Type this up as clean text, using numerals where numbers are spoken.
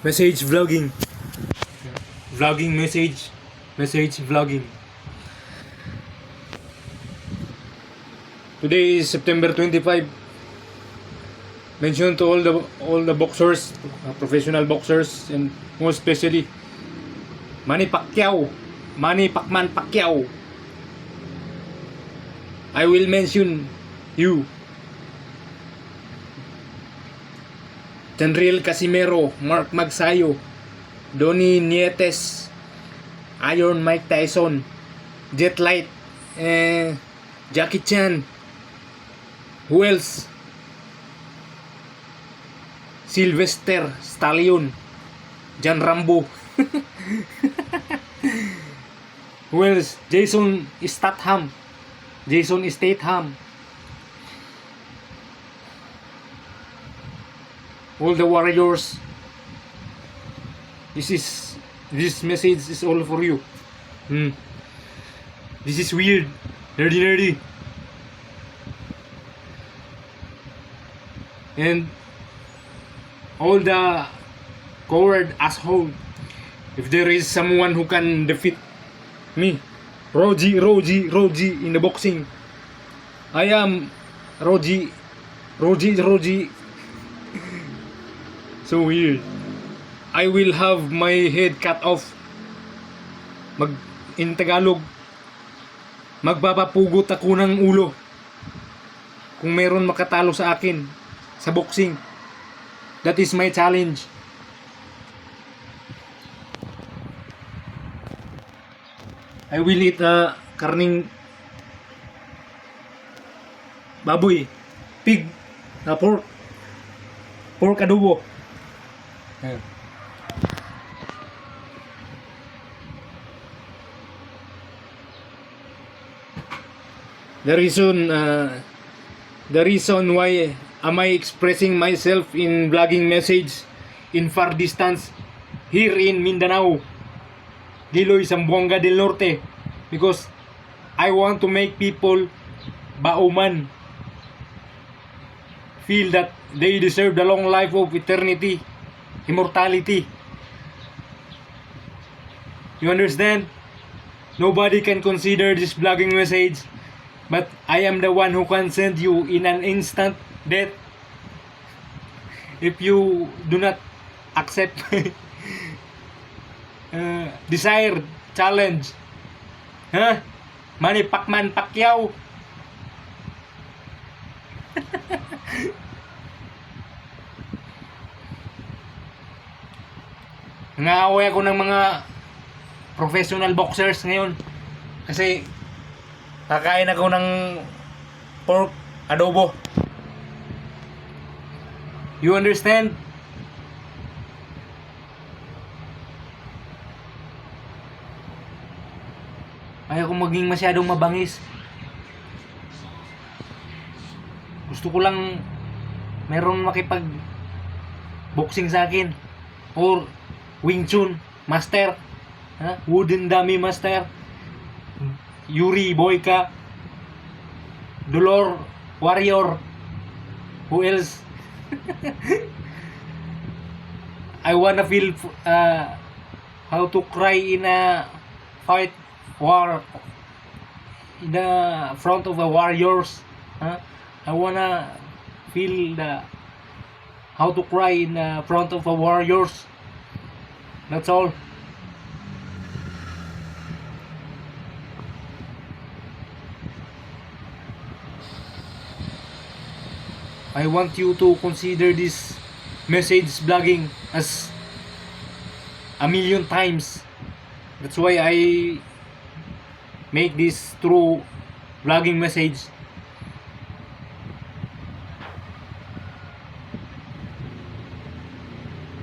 Message vlogging. Vlogging message. Message vlogging. Today is September 25. Mention to all the boxers, professional boxers, and most especially Manny Pacquiao, Manny Pacman Pacquiao. I will mention you. Janriel Casimero, Mark Magsayo, Donnie Nietes, Iron Mike Tyson, Jet Light, Jackie Chan. Who else? Sylvester Stallone, John Rambo. Who else? Jason Statham, all the warriors. This message is all for you. This is weird, nerdy, and all the coward asshole. If there is someone who can defeat me, Roji in the boxing, I am Roji. So weird. I will have my head cut off. In Tagalog, magpapapugot ako ng ulo kung meron makatalo sa akin sa boxing. That is my challenge. I will eat karning baboy, pig, pork adobo. The reason why am I expressing myself in vlogging message in far distance here in Mindanao, Giloy, Zamboanga del Norte, because I want to make people Bauman feel that they deserve the long life of eternity, immortality. You understand? Nobody can consider this vlogging message, but I am the one who can send you in an instant death if you do not accept desired challenge. Manny Pacman Pacquiao. Nangaaway ako ng mga professional boxers ngayon kasi kakain ako ng pork adobo. You understand? Ayaw kong maging masyadong mabangis. Gusto ko lang meron makipag boxing sa akin, or Wing Chun Master, Wooden Dummy Master, Yuri Boyka, Dolor Warrior. Who else? I wanna feel how to cry in a fight war in the front of the warriors. I wanna feel how to cry in the front of the warriors. That's all. I want you to consider this message vlogging as a million times. That's why I make this through vlogging message.